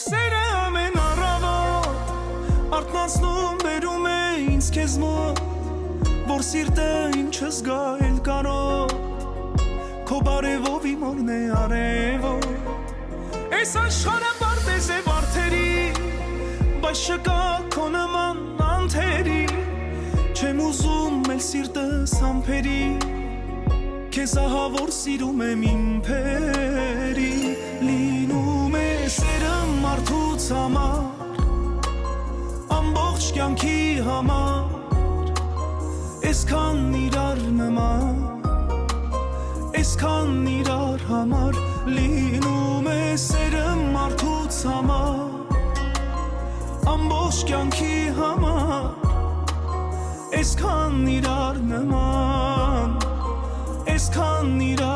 Սերը ամեն առավոտ արթնացնում բերում է ինձ քեզ մոտ, որ սիրտը ինչ զգա էլ կարող, քո բարևով իմ օրն է արևոտ։ Այս աշխարհը պարտեզ է վարդերի, բայց չկա քո նման անթերի, չեմ ուզում էլ սիրտս համբերի, քեզ ահա որ սիրում եմ իմ փերի։ Լինում է սերը մարդուց համար, ամբողջ կյանքի համար, այսքան իրար նման, այսքան իրար համար։ Լինում է սերը մարդուց համար, ամբողջ կյանքի համար, այսքան իրար նման, այսքան իրար